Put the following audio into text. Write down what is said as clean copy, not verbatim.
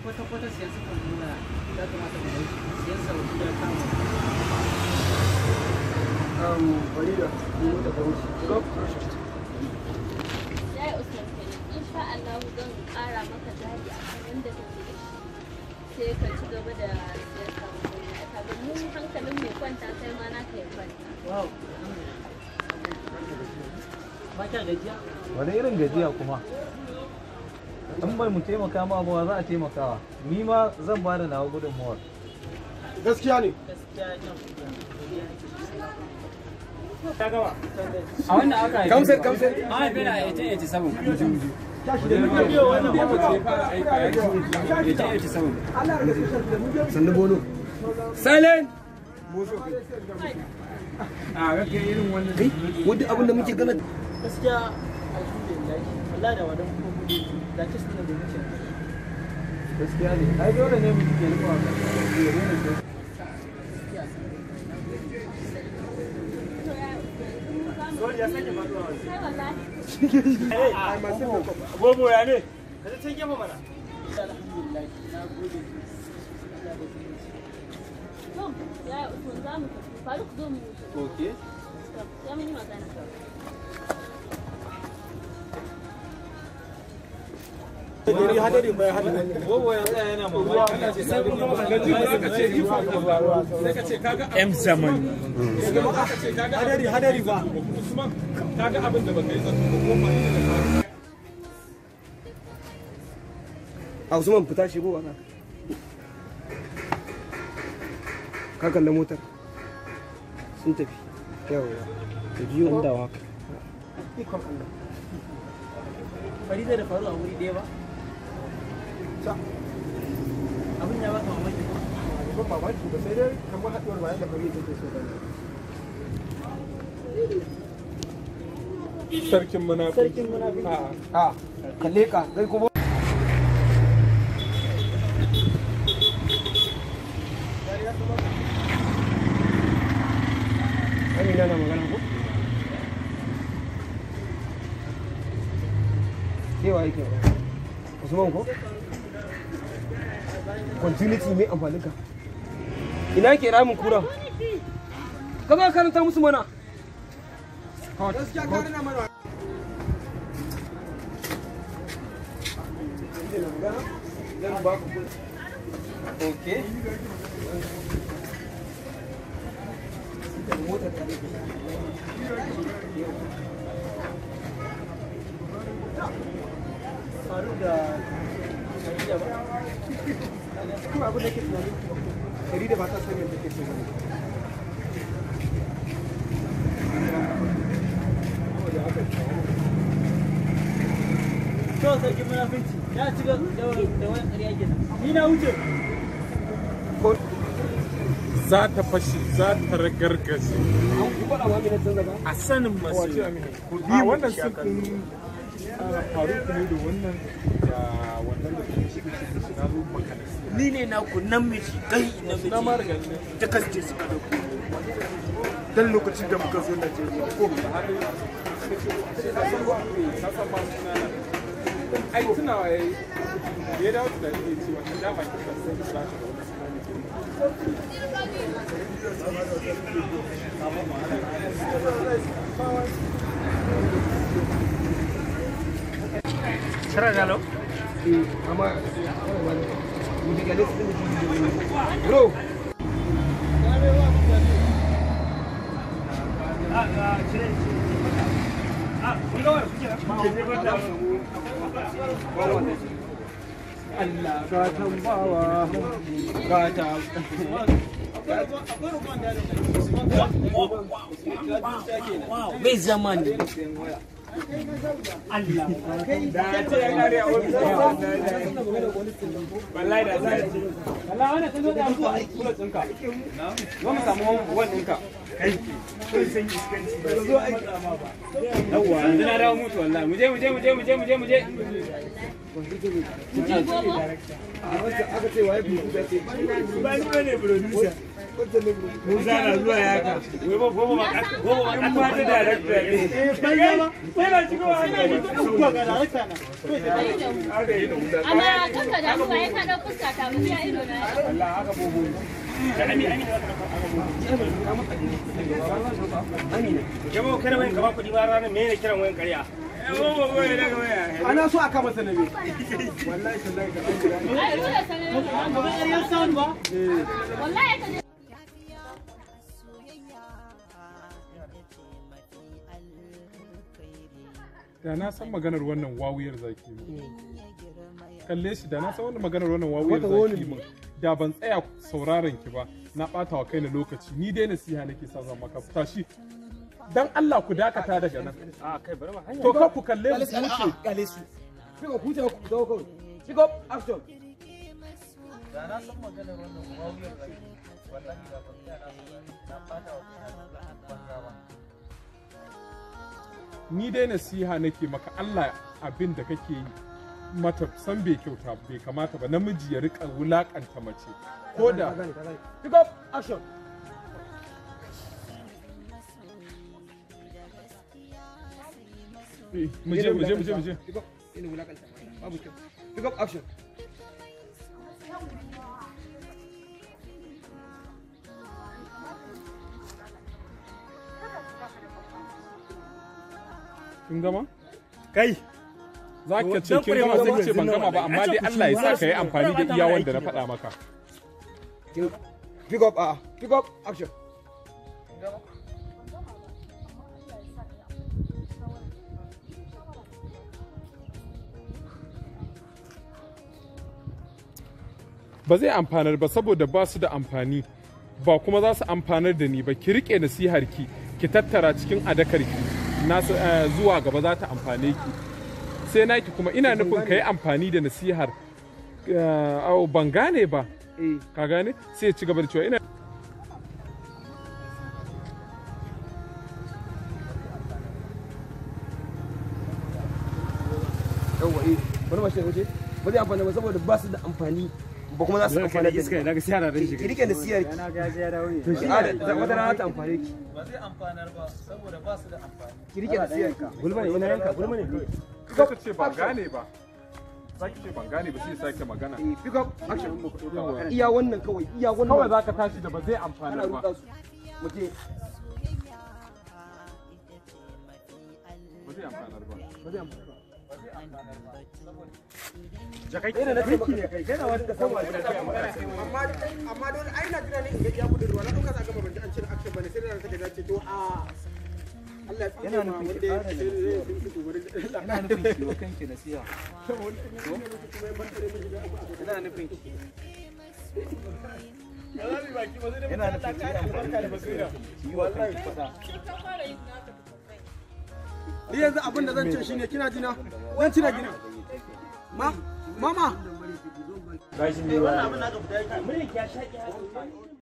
kwata-kwata siyan suka nuna ya kamata mu yi siyan sauki da kama. Bari da mu da bauchi. Go. Ya Usman kenan. Insha Allah zan ƙara maka jari akan wanda kake da shi. Sai ka ci gaba da siyan sabon ka ga mun hankalin mai kwanta sai ma na kai kwanta. Wow. Ba ka gajiya? Wani irin gajiya kuma? In bai mu taimaka ma ba za a taimakawa. Ni ma zan ba da nawa gudunmawar. Gaskiya ne. Gaskiya ina A wannan aka yi. Kamsar. An haife da 1887. Sannu bono. Silent! Kai, wadda abin da muke gana. gaskiya alhamdulillah wallahi da wadan kuma gudu da kis din da muke Gaskiya ne. Ai dole ne mutum ya rufa ka. Bobo ya ne? kada ta gefe mana alhamdulillah na gode Ya Usman za mu tafi. Faruk zo mu wuce. Okay. Ya mun yi magana. Hadari bai hadari. Bobo ya tsaya yana mamaki. Sai kun gama gaji aka ce jifa ke faruwa. Sai ka ce kaga M zaman. Aka ce kaga Hadari ba. Usman kaga abin da baka yi zato ba ko ba ne. A Usman fita shigo wannan. Ka kalla motar. Sun tafi. Yawa. Ka biyo inda waka. ikon Allah Farida da faru a wuri ɗaya ba abin ya baka mamaki Ba mamaki ba sai dai kamar haɗuwar bayan da Farida take so gani. Sarkin munafiki. sarkin munafiki A kalle ka kai kuma Amina na magana ko? Kewa yake Usman ko? Continuity mai amfanin ka. Ina ke ramin kura? Ka zo karanta musu mana. Gaskiya ka rina mana. Zan ba ku kula. Okay. Motar ta ne. faru da Farida ba Kuma abin da ke tunani Farida ba ta san yadda take so gani. to sarkin munafiki ya ci da wani ƙarya kenan ni na wuce Za ta fashi, za ta ragargaje. An kuma da wani na canza ba. A sanin masu a wannan sirrin Faruk ne da wannan da kuma shi na zo maka da ni ne na ku namiji kai namiji na ma riga ne. ta kasance suka dauko Dan lokacin da muka zo Najeriya ko Ai tunawa yayi ya dawo da ne cewa ta dama ki sai za ta Será galo? amma mudigale su da bro Allah ka tambawa ka ta bai zama ne Allah da ce ya kare a wani wallahi da zai ce wallahi wannan sun zo da amfani kula tsinka zo mu samu wannan ka kai kai san iskanci ba zo aiki yawa yanzu na dawo mutu wallahi muje aka ce waye bi ba ni bane producer Musa na zuwa ya ka. Wai ba goma ba in ma da director ne. Bai ba. Bai ba shigo wa ina ji ko ga director na. Amma kanka da ruwa ya kada fuska ta mu ya ido na. Allah haka bobo. Jama'a kada wayan gaba kudi ba ranar me ne kiran wayan ƙarya. Ana so a kama sanabe. Wallahi tallahi ka Ai dole sanin Ba ƙarya sound ba. wallahi ka da na san maganar wannan wawuyar zaki mu kalle shi da na san wannan maganar wannan wawuyar zaki mu da ban tsaya sauraron ki ba na bata wa kaina lokaci ni dai nasiha nake sa zan maka tashi dan Allah ku dakata daga nan A kai bari ma hanya. to ka ku kalle mu wuce kale su. Pick up, ku dawo kawai. Pick up, action. Da na san maganar wannan wawuyar zaki wallahi da ban tsaya na bata wa kaina banza ba. ni dai nasiha nake maka Allah abin da kake yi mata san bai kyauta bai kamata ba namiji ya rika wulakanta mace ko da Pick up, action. mu je Pick up. Ina wulakanta. Babu kyau. Pick up, action. kin gama Kai. za ka ce kin gama sai ce ban gama ba amma dai Allah ya sa ka yi amfani da iya wanda na faɗa maka Pick up, pick up, action. ba zai amfanar ba saboda ba su da amfani ba kuma za su amfanar da ni ba ki rike nasihar ki tattara cikin adakarki nasu zuwa gaba za ta amfane ki sai naki kuma ina nufin ka yi amfani da nasihar ban gane ba ka gane sai ya ci gaba da cewa ina Yawwa bari ma shi wuce. Ba zai amfani ba saboda ba su da amfani. Ba kuma za su amfani da iska daga siyara da shi. Ki rike nasihar ki. Na ga ya dawo ne. To shi wata rana ta amfane ki. Ba zai amfanar ba saboda ba su da amfani. Ki rike nasihar ki. Gulma ne ina yanka gulma ne. ka ce ban gane ba zaki ce ban gane ba sai sake magana Pick up, action. Iya wannan kawai, iya wannan. kawai zaka tashi da ba zai amfana Ana ba ruɗa su. Mu je. ba zai amfanar ba Ba zai amfani ba. Jakai ina na ce maka kai kana wani da sawa da kai Amma dole ai na jira ne in ga ya gudu ruwa na dauka za gama ban ji an cire action bane sai da take dace to Allah ya tsine ma wanda ya Ina nufin ki wa kanki nasiha. Ina nufin ki. Ina nufin ki amfani da basira. Ki wa kanki faɗa. Ni yanzu abin da zan ce shine kina jina zan cire gina. Mama gashin ne wa. Wannan abin da aka fita yake. Mun ya shaki haka.